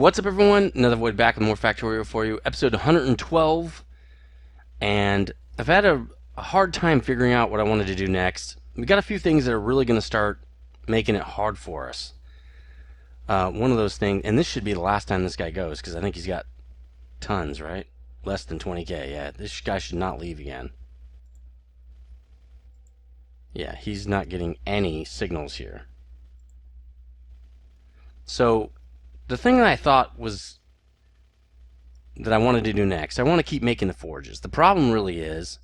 What's up, everyone? Nethervvoid back with more Factorio for you, episode 112. And I've had a hard time figuring out what I wanted to do next. We got a few things that are really going to start making it hard for us. One of those things, and this should be the last time this guy goes, because I think he's got tons, right? Less than 20k. Yeah, this guy should not leave again. Yeah, he's not getting any signals here. So the thing that I thought was that I wanted to do next, I want to keep making the forges. The problem really is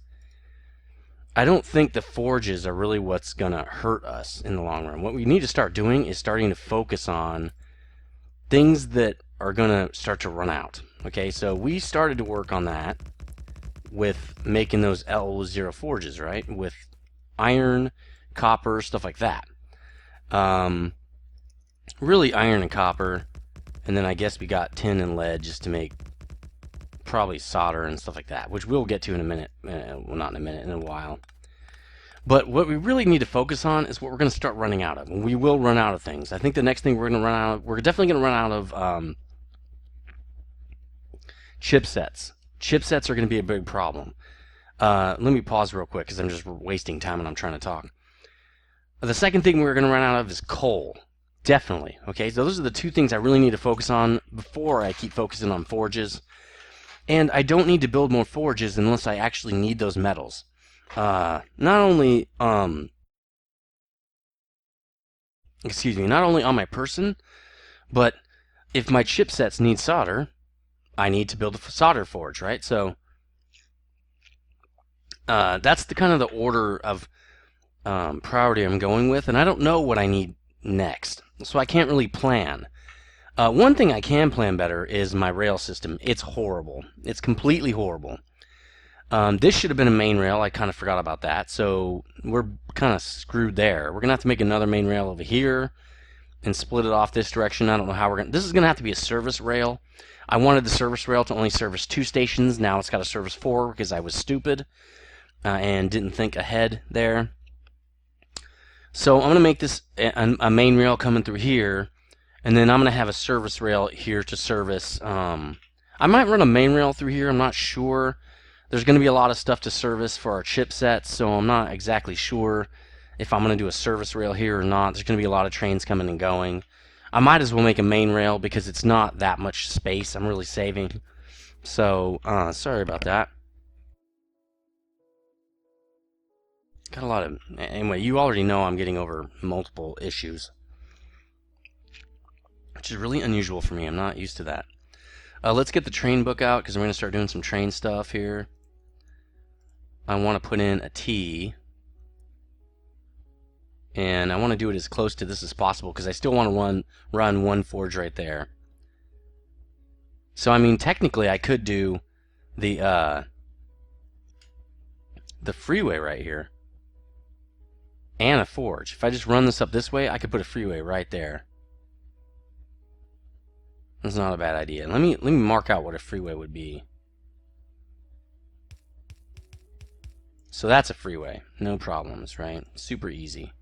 I don't think the forges are really what's going to hurt us in the long run. What we need to start doing is starting to focus on things that are going to start to run out. Okay, so we started to work on that with making those L0 forges, right? With iron, copper, stuff like that. Really iron and copper, and then I guess we got tin and lead just to make probably solder and stuff like that, which we'll get to in a minute. Well, not in a minute, in a while. But what we really need to focus on is what we're going to start running out of. And we will run out of things. I think the next thing we're going to run out of, we're definitely going to run out of chipsets. Chipsets are going to be a big problem. Let me pause real quick because I'm just wasting time and I'm trying to talk. The second thing we're going to run out of is coal. Definitely. Okay, so those are the two things I really need to focus on before I keep focusing on forges. And I don't need to build more forges unless I actually need those metals. Not only on my person, but if my chipsets need solder, I need to build a solder forge, right? So that's the kind of the order of priority I'm going with, and I don't know what I need next, so I can't really plan. One thing I can plan better is my rail system. It's horrible. It's completely horrible. This should have been a main rail. I kind of forgot about that. So we're kind of screwed there. We're going to have to make another main rail over here and split it off this direction. I don't know how we're going to... This is going to have to be a service rail. I wanted the service rail to only service 2 stations. Now it's got to service 4 because I was stupid and didn't think ahead there. So I'm going to make this a main rail coming through here. And then I'm going to have a service rail here to service. I might run a main rail through here. I'm not sure. There's going to be a lot of stuff to service for our chipsets, so I'm not exactly sure if I'm going to do a service rail here or not. There's going to be a lot of trains coming and going. I might as well make a main rail because it's not that much space I'm really saving. So, sorry about that. Got a lot of... Anyway, you already know I'm getting over multiple issues, which is really unusual for me. I'm not used to that. Let's get the train book out because we're going to start doing some train stuff here. I want to put in a T, and I want to do it as close to this as possible because I still want to run one forge right there. So I mean, technically I could do the freeway right here and a forge. If I just run this up this way, I could put a freeway right there. That's not a bad idea. Let me mark out what a freeway would be. So that's a freeway. No problems, right? Super easy.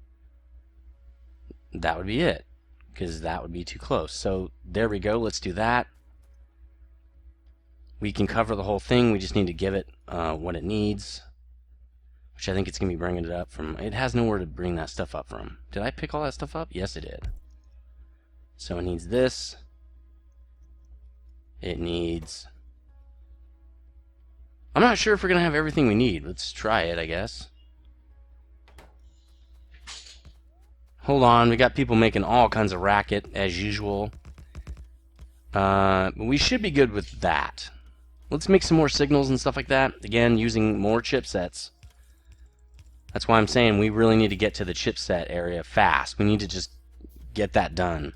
That would be it, because that would be too close. So there we go. Let's do that. We can cover the whole thing. We just need to give it what it needs, which I think it's going to be bringing it up from... It has nowhere to bring that stuff up from. Did I pick all that stuff up? Yes, it did. So it needs this. It needs... I'm not sure if we're going to have everything we need. Let's try it, I guess. Hold on. We got people making all kinds of racket, as usual. We should be good with that. Let's make some more signals and stuff like that. Again, using more chipsets. That's why I'm saying we really need to get to the chipset area fast. We need to just get that done.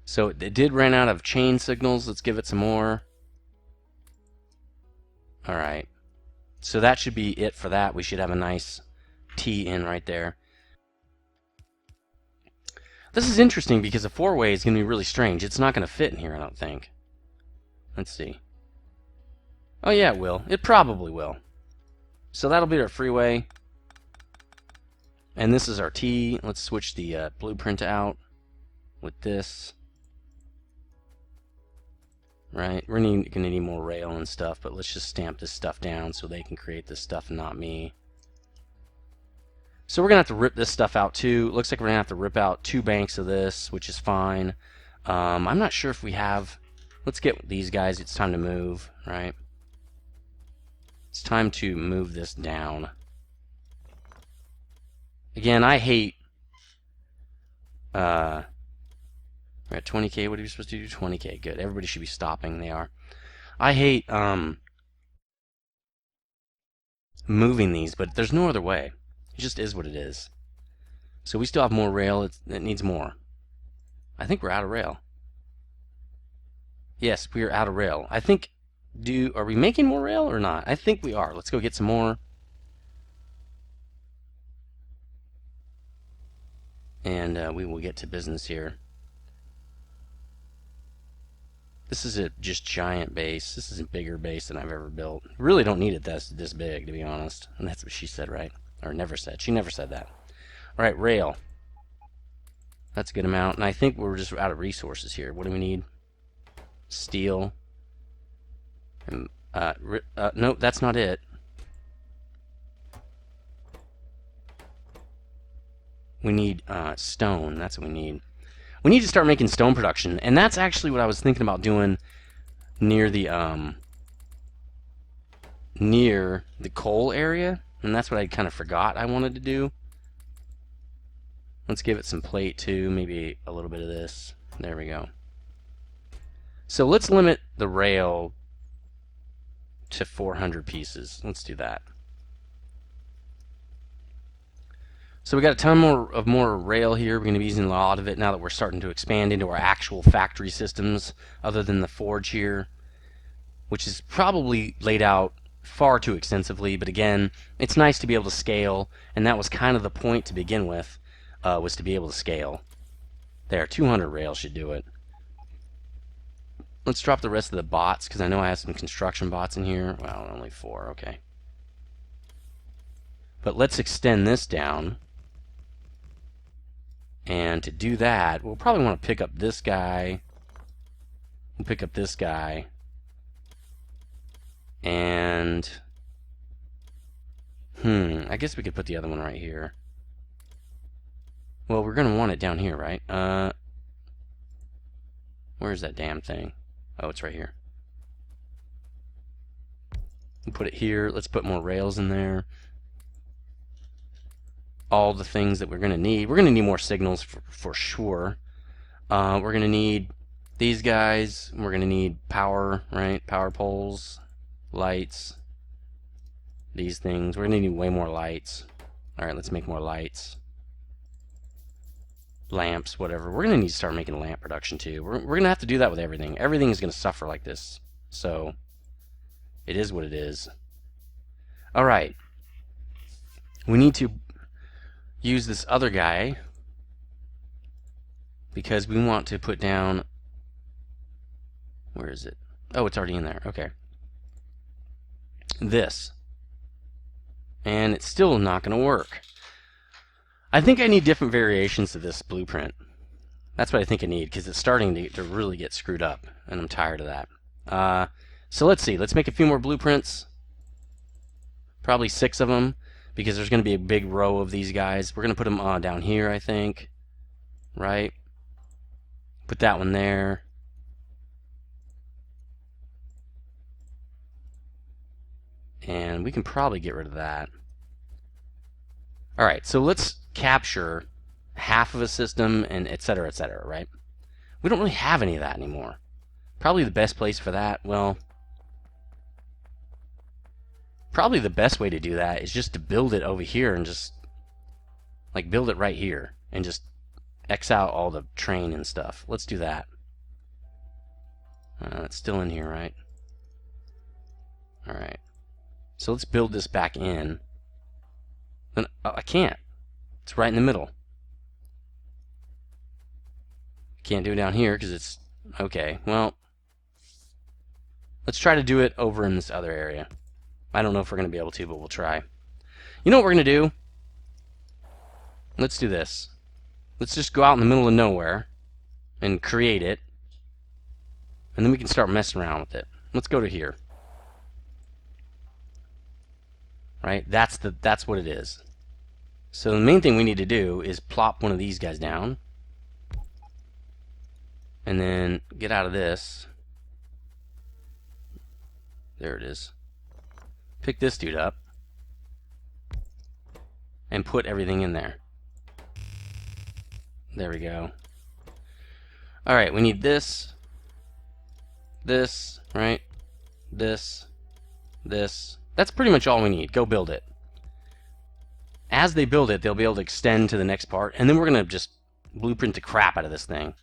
So it did run out of chain signals. Let's give it some more. Alright. So that should be it for that. We should have a nice T in right there. This is interesting because a 4-way is going to be really strange. It's not going to fit in here, I don't think. Let's see. Oh yeah, it will. It probably will. So that'll be our freeway. And this is our T. Let's switch the blueprint out with this. right? We're going to need more rail and stuff, but let's just stamp this stuff down so they can create this stuff and not me. So we're going to have to rip this stuff out too. Looks like we're going to have to rip out 2 banks of this, which is fine. I'm not sure if we have... Let's get these guys. It's time to move, right? It's time to move this down. Again, I hate... we're at 20k. What are we supposed to do? 20k. Good. Everybody should be stopping. They are. I hate moving these, but there's no other way. It just is what it is. So we still have more rail. It needs more. I think we're out of rail. Yes, we are out of rail. I think... Are we making more rail or not? I think we are. Let's go get some more. And we will get to business here. This is a just giant base. This is a bigger base than I've ever built. Really don't need it this big, to be honest. And that's what she said, right? Or never said. She never said that. All right, rail. That's a good amount. And I think we're just out of resources here. What do we need? Steel. And, no, that's not it. We need stone. That's what we need. We need to start making stone production, and that's actually what I was thinking about doing near the coal area, and that's what I kind of forgot I wanted to do. Let's give it some plate too, maybe a little bit of this. There we go. So let's limit the rail to 400 pieces. Let's do that. So we got a ton more rail here. We're going to be using a lot of it now that we're starting to expand into our actual factory systems, other than the forge here, which is probably laid out far too extensively. But again, it's nice to be able to scale, and that was kind of the point to begin with, was to be able to scale. There, 200 rail should do it. Let's drop the rest of the bots, because I know I have some construction bots in here. Well, only 4, okay. But let's extend this down. And to do that, we'll probably want to pick up this guy. We'll pick up this guy. And... I guess we could put the other one right here. Well, we're going to want it down here, right? Where's that damn thing? Oh, it's right here. We'll put it here. Let's put more rails in there. All the things that we're going to need. We're going to need more signals for sure. We're going to need these guys. We're going to need power, right? Power poles, lights, these things. We're going to need way more lights. All right, let's make more lights. Lamps, whatever. We're going to need to start making lamp production too. We're going to have to do that with everything. Everything is going to suffer like this. So, it is what it is. All right. We need to use this other guy because we want to put down... Where is it? Oh, it's already in there. Okay. This. And it's still not going to work. I think I need different variations of this blueprint. That's what I think I need, because it's starting to really get screwed up, and I'm tired of that. So let's see. Let's make a few more blueprints. Probably 6 of them, because there's going to be a big row of these guys. We're going to put them down here, I think. Right? Put that one there. And we can probably get rid of that. Alright, so let's capture half of a system and etc., right? We don't really have any of that anymore. Probably the best place for that, well, probably the best way to do that is just to build it over here and just, like, build it right here and just X out all the train and stuff. Let's do that. It's still in here, right? Alright. So let's build this back in. Then I can't. It's right in the middle. Can't do it down here because it's... Okay, well... Let's try to do it over in this other area. I don't know if we're going to be able to, but we'll try. You know what we're going to do? Let's do this. Let's just go out in the middle of nowhere and create it. And then we can start messing around with it. Let's go to here. Right? That's what it is. So the main thing we need to do is plop one of these guys down. And then get out of this. There it is. Pick this dude up. And put everything in there. There we go. Alright, we need this. This, right? This. This. That's pretty much all we need. Go build it. As they build it, they'll be able to extend to the next part, and then we're going to just blueprint the crap out of this thing. In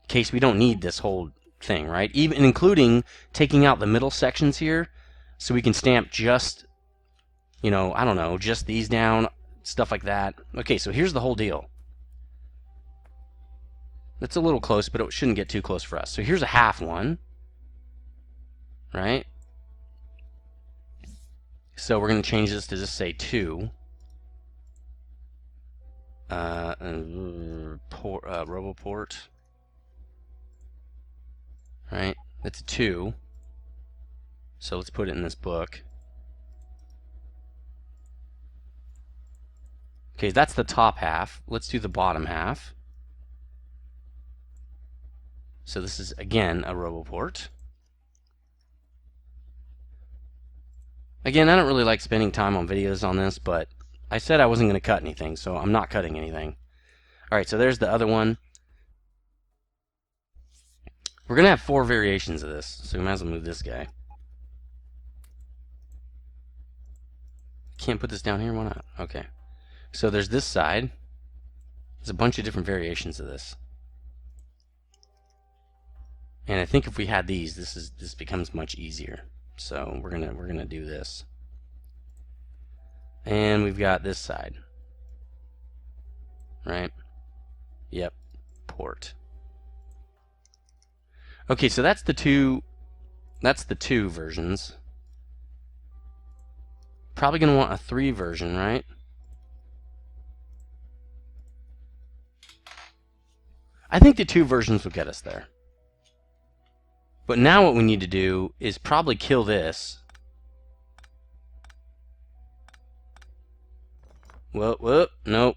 case we don't need this whole thing, right? Even including taking out the middle sections here, so we can stamp just, you know, I don't know, just these down, stuff like that. Okay, so here's the whole deal. That's a little close, but it shouldn't get too close for us. So here's a half one, right? So we're going to change this to just say 2. Roboport. Right? That's a 2. So let's put it in this book. Okay, that's the top half. Let's do the bottom half. So this is, again, a Roboport. Again, I don't really like spending time on videos on this, but I said I wasn't going to cut anything, so I'm not cutting anything. Alright, so there's the other one. We're going to have 4 variations of this, so we might as well move this guy. Can't put this down here? Why not? Okay. So there's this side. There's a bunch of different variations of this. And I think if we had these, this becomes much easier. So we're gonna do this. And we've got this side. Right? Yep. Port. Okay, so that's the two versions. Probably gonna want a 3 version, right? I think the 2 versions will get us there. But now what we need to do is probably kill this. Whoop, nope.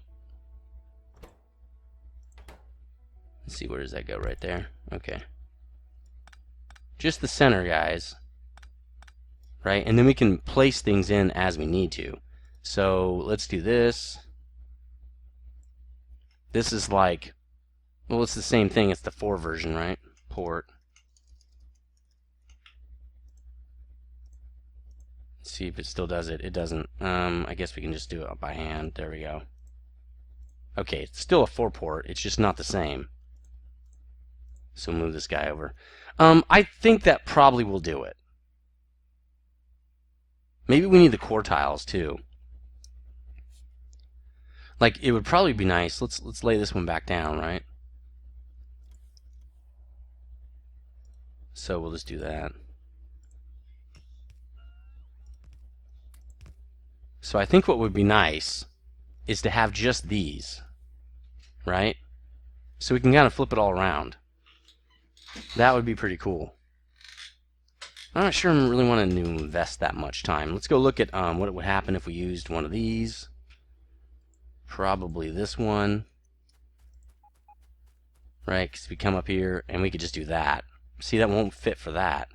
Let's see, where does that go? Right there. Okay. Just the center, guys. Right? And then we can place things in as we need to. So let's do this. This is like, well, it's the same thing. It's the 4 version, right? Port. See if it still does it. It doesn't. I guess we can just do it by hand. There we go. Okay, it's still a 4 port. It's just not the same. So move this guy over. I think that probably will do it. Maybe we need the quartiles too. Like, it would probably be nice. Let's lay this one back down, right? So we'll just do that. So I think what would be nice is to have just these, right? So we can kind of flip it all around. That would be pretty cool. I'm not sure I really want to invest that much time. Let's go look at what would happen if we used one of these. Probably this one. Right, because we come up here and we could just do that. See, that won't fit for that.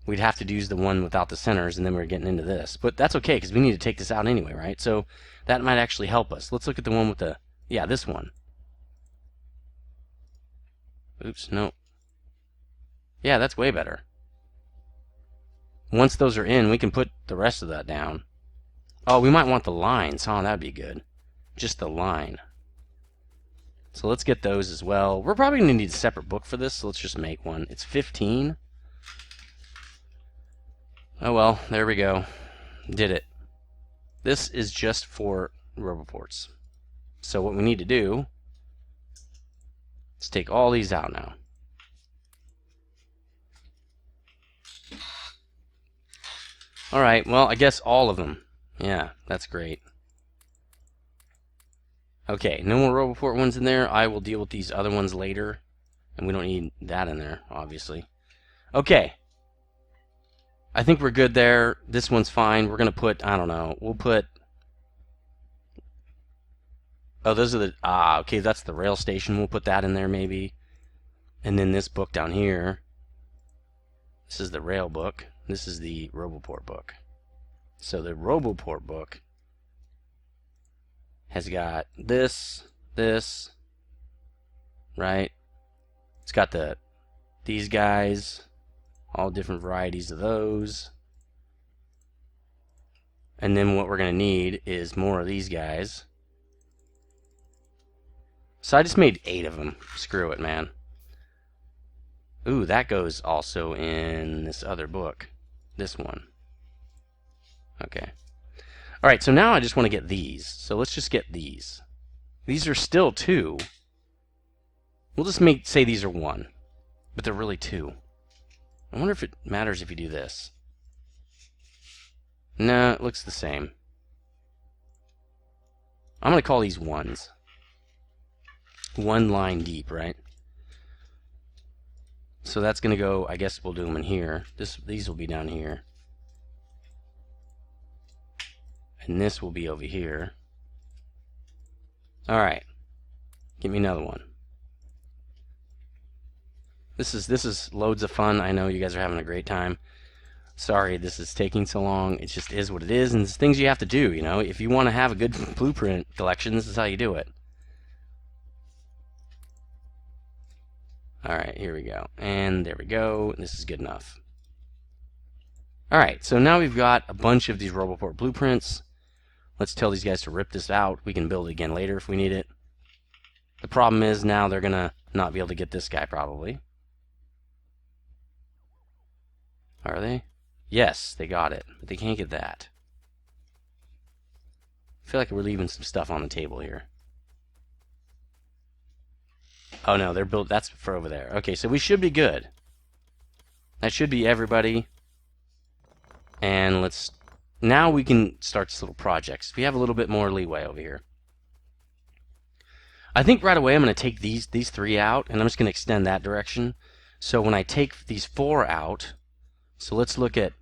We'd have to use the one without the centers, and then we're getting into this. But that's okay, because we need to take this out anyway, right? So that might actually help us. Let's look at the one with the, yeah, this one. Oops, no. Yeah, that's way better. Once those are in, we can put the rest of that down. Oh, we might want the lines, huh? That'd be good. Just the line. So let's get those as well. We're probably going to need a separate book for this, so let's just make one. It's 15. Oh well, there we go. Did it. This is just for Roboports. So what we need to do is take all these out now. Alright, well, I guess all of them. Yeah, that's great. Okay, no more Roboport ones in there. I will deal with these other ones later. And we don't need that in there, obviously. Okay. I think we're good there. This one's fine. We're going to put, I don't know, we'll put... Oh, those are the... okay, that's the rail station. We'll put that in there maybe. And then this book down here. This is the rail book. This is the Roboport book. So the Roboport book has got this, right? It's got these guys, all different varieties of those. And then what we're going to need is more of these guys. So I just made 8 of them. Screw it, man. Ooh, that goes also in this other book. This one. Okay. Alright, so now I just want to get these. So let's just get these. These are still 2. We'll just say these are 1. But they're really 2. I wonder if it matters if you do this. No, it looks the same. I'm going to call these 1s. 1 line deep, right? So that's going to go, I guess we'll do them in here. These will be down here. And this will be over here. Alright. Give me another one. This is loads of fun. I know you guys are having a great time. Sorry this is taking so long. It just is what it is, and it's things you have to do, you know. If you want to have a good blueprint collection, this is how you do it. Alright, here we go. And there we go. This is good enough. Alright, so now we've got a bunch of these Roboport blueprints. Let's tell these guys to rip this out. We can build it again later if we need it. The problem is now they're going to not be able to get this guy probably. Are they? Yes, they got it. But they can't get that. I feel like we're leaving some stuff on the table here. Oh no, they're built. That's for over there. Okay, so we should be good. That should be everybody. And let's... Now we can start this little projects. We have a little bit more leeway over here. I think right away I'm going to take these 3 out, and I'm just going to extend that direction. So when I take these 4 out, so let's look at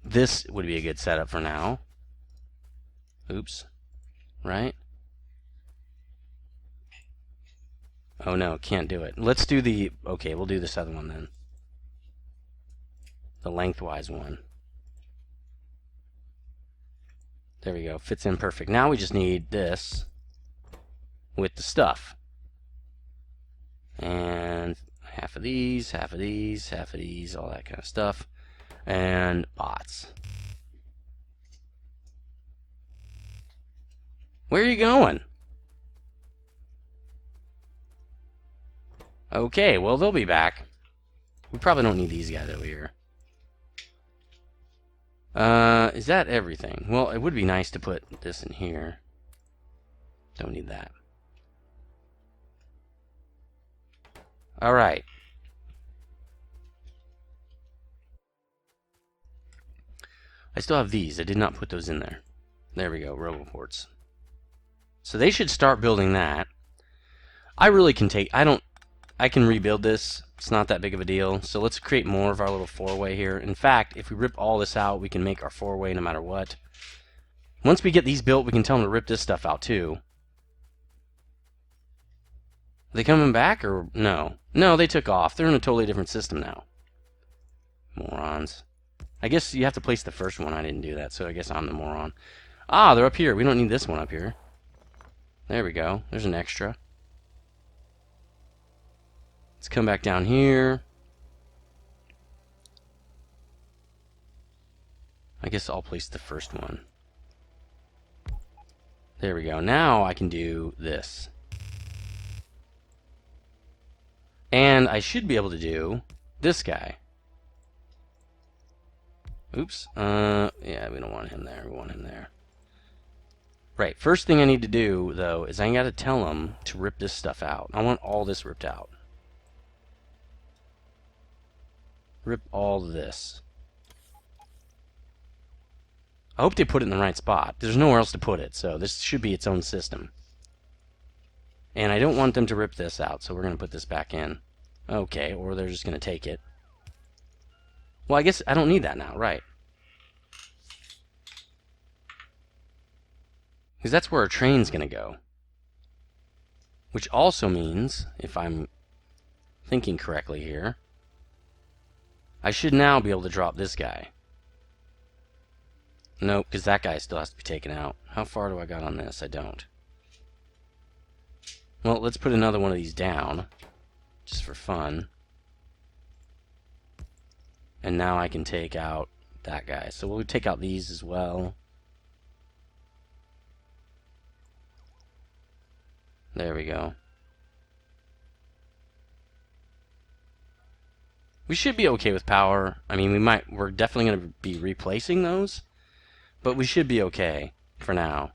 this would be a good setup for now. Oops. Right? Oh no, can't do it. Let's do the... Okay, we'll do this other one then. The lengthwise one. There we go. Fits in perfect. Now we just need this with the stuff. And half of these, half of these, half of these, all that kind of stuff. And bots. Where are you going? Okay, well, they'll be back. We probably don't need these guys over here. Is that everything? Well, it would be nice to put this in here. Don't need that. Alright. I still have these. I did not put those in there. There we go, Roboports. So they should start building that. I really can take... I can rebuild this. It's not that big of a deal. So let's create more of our little 4-way here. In fact, if we rip all this out, we can make our 4-way no matter what. Once we get these built, we can tell them to rip this stuff out too. Are they coming back or no? No, they took off. They're in a totally different system now. Morons. I guess you have to place the first one. I didn't do that, so I guess I'm the moron. Ah, they're up here. We don't need this one up here. There we go. There's an extra. Let's come back down here. I guess I'll place the first one. There we go. Now I can do this. And I should be able to do this guy. Oops. Yeah, we don't want him there. We want him there. Right. First thing I need to do, though, is I got to tell him to rip this stuff out. I want all this ripped out. Rip all this. I hope they put it in the right spot. There's nowhere else to put it, so this should be its own system. And I don't want them to rip this out, so we're going to put this back in. Okay, or they're just going to take it. Well, I guess I don't need that now, right? Because that's where our train's going to go. Which also means, if I'm thinking correctly here, I should now be able to drop this guy. Nope, because that guy still has to be taken out. How far do I got on this? I don't. Well, let's put another one of these down, just for fun. And now I can take out that guy. So we'll take out these as well. There we go. We should be okay with power. I mean, we're definitely going to be replacing those, but we should be okay for now.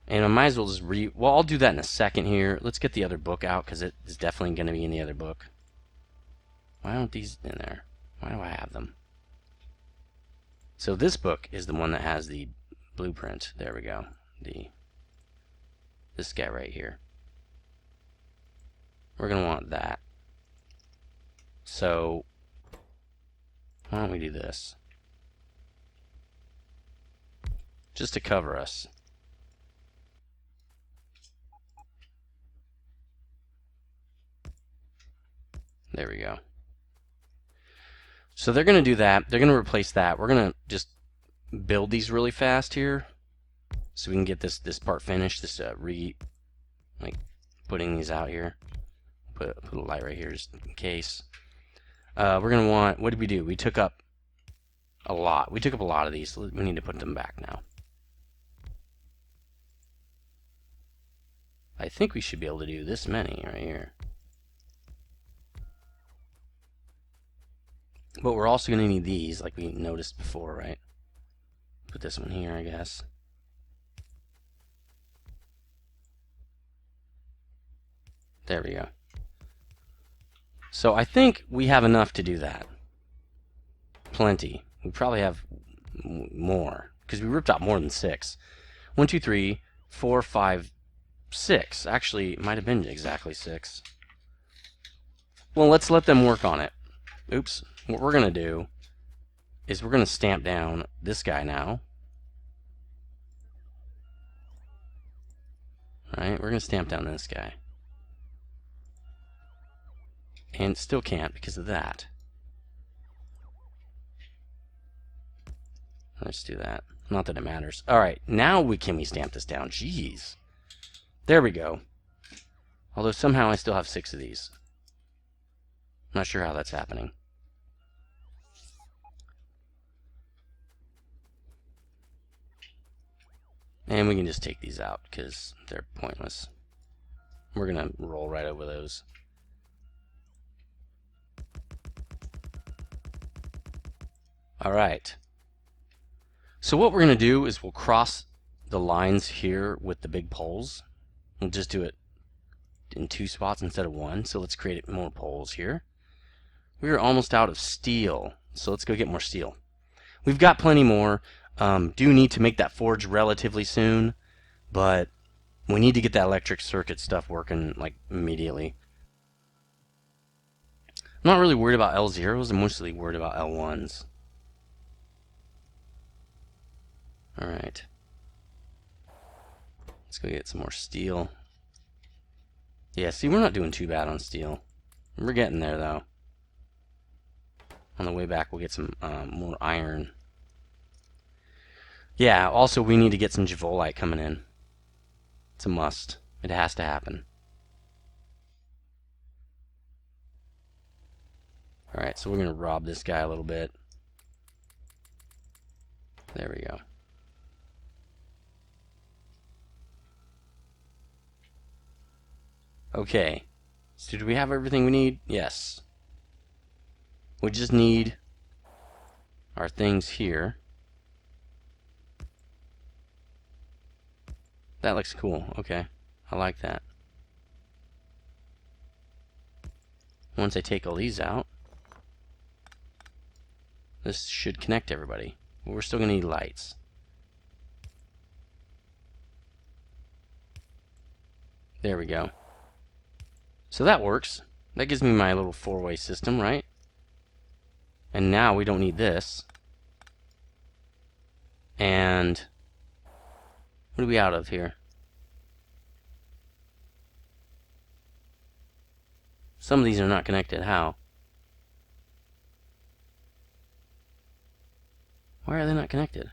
And I might as well just well, I'll do that in a second here. Let's get the other book out, because it is definitely going to be in the other book. Why aren't these in there? Why do I have them? So this book is the one that has the blueprint. There we go. This guy right here. We're going to want that. So why don't we do this? Just to cover us. There we go. So they're going to do that. They're going to replace that. We're going to just build these really fast here, so we can get this part finished. This like putting these out here. Put a light right here just in case. We're going to want, what did we do? We took up a lot. We took up a lot of these. So we need to put them back now. I think we should be able to do this many right here. But we're also going to need these, like we noticed before, right? Put this one here, I guess. There we go. So I think we have enough to do that. Plenty. We probably have more, because we ripped out more than 6. 1, 2, 3, 4, 5, 6. Actually, it might have been exactly 6. Well, let's let them work on it. Oops. What we're going to do is we're going to stamp down this guy now. Alright, we're going to stamp down this guy. And still can't because of that. Let's do that. Not that it matters. Alright, now can we stamp this down? Jeez. There we go. Although somehow I still have 6 of these. Not sure how that's happening. And we can just take these out because they're pointless. We're going to roll right over those. Alright. So what we're going to do is we'll cross the lines here with the big poles. We'll just do it in 2 spots instead of 1. So let's create more poles here. We are almost out of steel. So let's go get more steel. We've got plenty more. Do need to make that forge relatively soon, but we need to get that electric circuit stuff working like immediately. I'm not really worried about L0s, I'm mostly worried about L1s. Alright. Let's go get some more steel. Yeah, see, we're not doing too bad on steel. We're getting there, though. On the way back, we'll get some more iron. Yeah, also we need to get some Javolite coming in. It's a must. It has to happen. Alright, so we're going to rob this guy a little bit. There we go. Okay. So do we have everything we need? Yes. We just need our things here. That looks cool. Okay. I like that. Once I take all these out, this should connect everybody. But we're still going to need lights. There we go. So that works. That gives me my little four-way system, right? And now we don't need this. And what are we out of here? Some of these are not connected. How? Why are they not connected?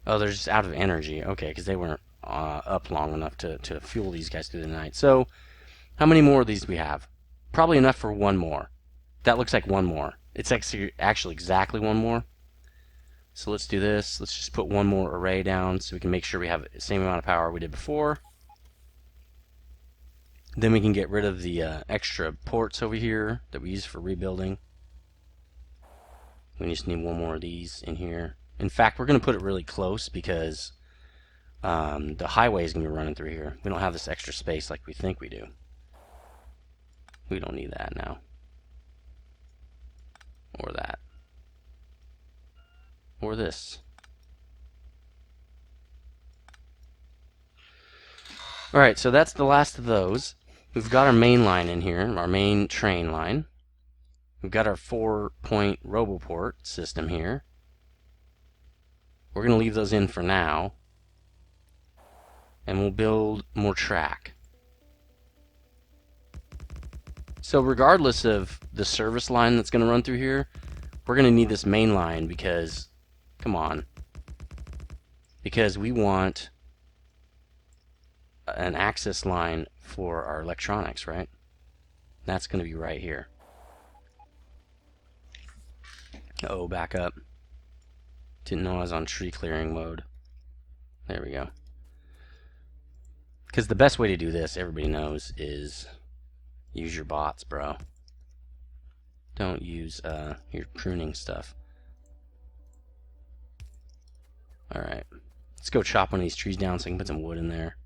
Oh, they're just out of energy. Okay, because they weren't up long enough to fuel these guys through the night. So, how many more of these do we have? Probably enough for one more. That looks like one more. It's actually exactly one more. So let's do this. Let's just put one more array down so we can make sure we have the same amount of power we did before. Then we can get rid of the extra ports over here that we use for rebuilding. We just need one more of these in here. In fact, we're going to put it really close because the highway is going to be running through here. We don't have this extra space like we think we do. We don't need that now. Or that. Or this. Alright, so that's the last of those. We've got our main line in here, our main train line. We've got our 4-point roboport system here. We're going to leave those in for now. And we'll build more track. So regardless of the service line that's going to run through here, we're going to need this main line because, come on, because we want an access line for our electronics, right? That's going to be right here. Oh, back up. Didn't know I was on tree clearing mode. There we go. Because the best way to do this, everybody knows, is use your bots, bro. Don't use your pruning stuff. Alright. Let's go chop one of these trees down so I can put some wood in there.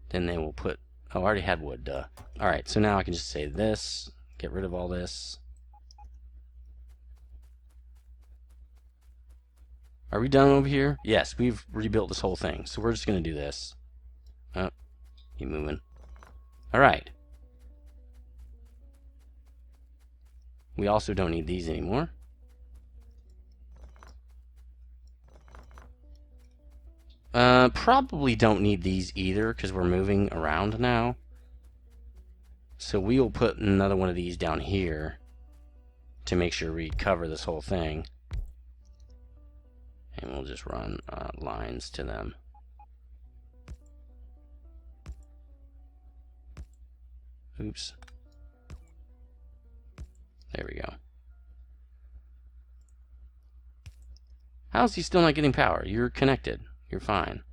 Then they will put... Oh, I already had wood, duh. Alright, so now I can just say this. Get rid of all this. Are we done over here? Yes, we've rebuilt this whole thing. So we're just going to do this. Oh, keep moving. Alright. We also don't need these anymore. Probably don't need these either because we're moving around now. So we will put another one of these down here to make sure we cover this whole thing. And we'll just run lines to them. Oops. There we go. How is he still not getting power? You're connected. You're fine.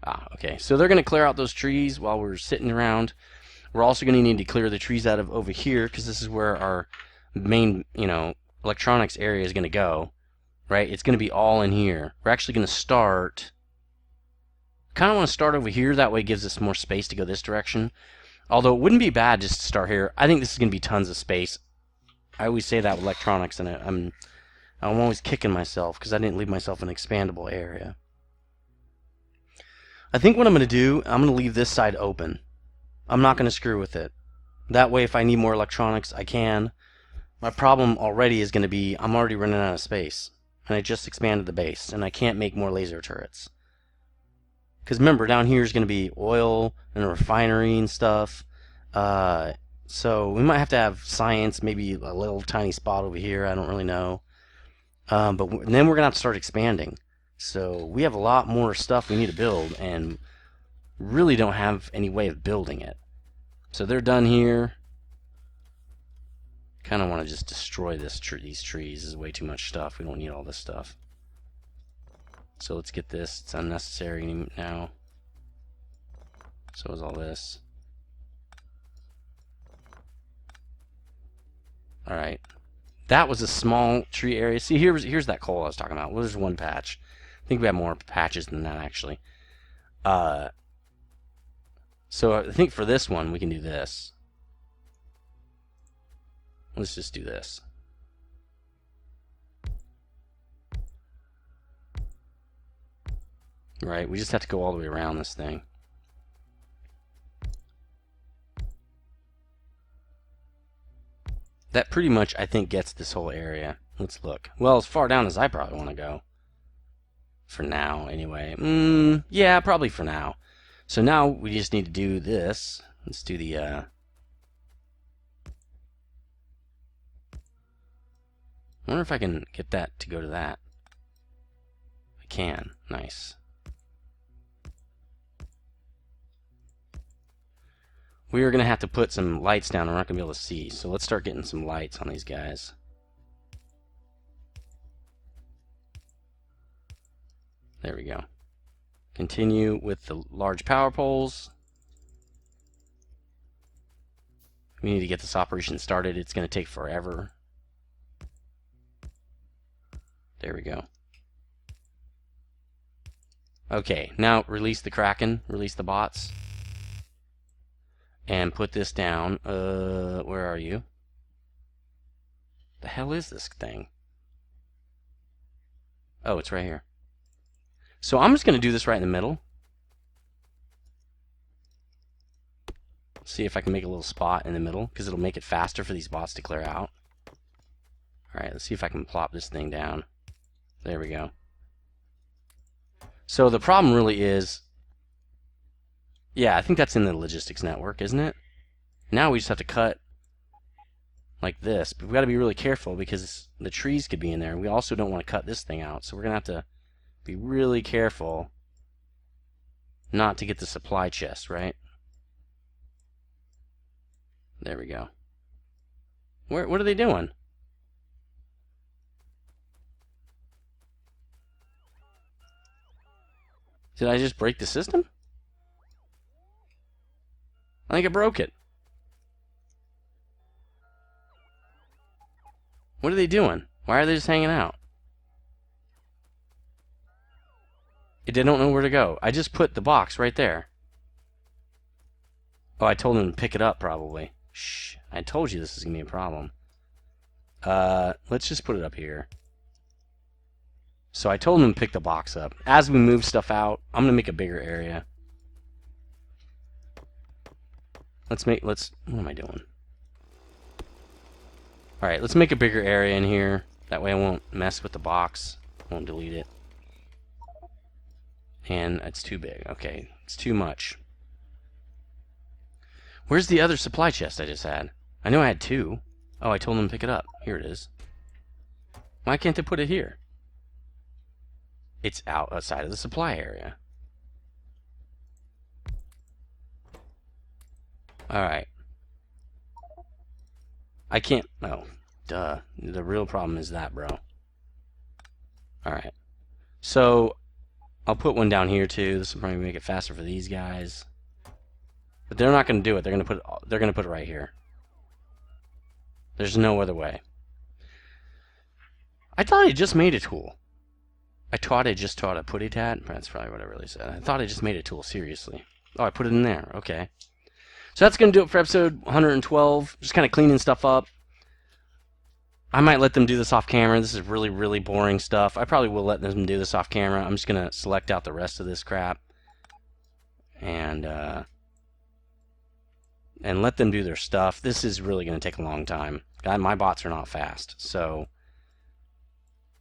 Ah, okay. So they're going to clear out those trees while we're sitting around. We're also going to need to clear the trees out of over here because this is where our main, electronics area is going to go. Right? It's going to be all in here. We're actually going to start... kind of want to start over here. That way it gives us more space to go this direction. Although it wouldn't be bad just to start here. I think this is going to be tons of space. I always say that with electronics, and I'm always kicking myself because I didn't leave myself an expandable area. I think what I'm going to do, I'm going to leave this side open. I'm not going to screw with it. That way if I need more electronics, I can. My problem already is going to be I'm already running out of space. And I just expanded the base, and I can't make more laser turrets. Because remember, down here is going to be oil and a refinery and stuff. So we might have to have science, maybe a little tiny spot over here. I don't really know. But then we're going to have to start expanding. So we have a lot more stuff we need to build, and really don't have any way of building it. So they're done here. Kind of want to just destroy these trees. This is way too much stuff. We don't need all this stuff. So let's get this. It's unnecessary now. So is all this. Alright. That was a small tree area. See, here's that coal I was talking about. Well, there's one patch. I think we have more patches than that, actually. So I think for this one, we can do this. Let's just do this. Right, we just have to go all the way around this thing. That pretty much, I think, gets this whole area. Let's look. Well, as far down as I probably want to go. For now, anyway. Yeah, probably for now. So now we just need to do this. Let's do the, I wonder if I can get that to go to that. I can. Nice. We are going to have to put some lights down. We're not going to be able to see. So let's start getting some lights on these guys. There we go. Continue with the large power poles. We need to get this operation started. It's going to take forever. There we go. Okay, now release the Kraken, release the bots, and put this down. Where are you? The hell is this thing? Oh, it's right here. So I'm just going to do this right in the middle. See if I can make a little spot in the middle, because it'll make it faster for these bots to clear out. Alright, let's see if I can plop this thing down. There we go. So the problem really is, yeah, I think that's in the logistics network, isn't it? Now we just have to cut like this, but we've got to be really careful because the trees could be in there. We also don't want to cut this thing out, so we're going to have to be really careful not to get the supply chest, right? There we go. What are they doing? Did I just break the system? I think I broke it. What are they doing? Why are they just hanging out? They don't know where to go. I just put the box right there. Oh, I told them to pick it up, probably. Shh. I told you this is going to be a problem. Let's just put it up here. So I told them to pick the box up. As we move stuff out, I'm going to make a bigger area. What am I doing? Alright, let's make a bigger area in here. That way I won't mess with the box. Won't delete it. And it's too big. Okay, it's too much. Where's the other supply chest I just had? I know I had two. Oh, I told them to pick it up. Here it is. Why can't they put it here? It's outside of the supply area. Alright. I can't... Oh, duh. The real problem is that, bro. Alright. So, I'll put one down here, too. This will probably make it faster for these guys. But they're not going to do it. They're going to put it right here. There's no other way. I thought I just made a tool. I just taught a putty tat. That's probably what I really said. I thought I just made a tool, seriously. Oh, I put it in there. Okay. So that's going to do it for episode 112. Just kind of cleaning stuff up. I might let them do this off camera. This is really, really boring stuff. I probably will let them do this off camera. I'm just going to select out the rest of this crap. And let them do their stuff. This is really going to take a long time. My bots are not fast. So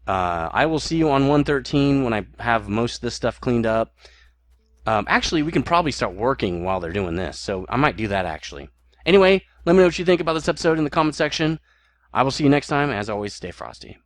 I will see you on 113 when I have most of this stuff cleaned up. Actually, we can probably start working while they're doing this, so I might do that actually. Anyway, let me know what you think about this episode in the comment section. I will see you next time. As always, stay frosty.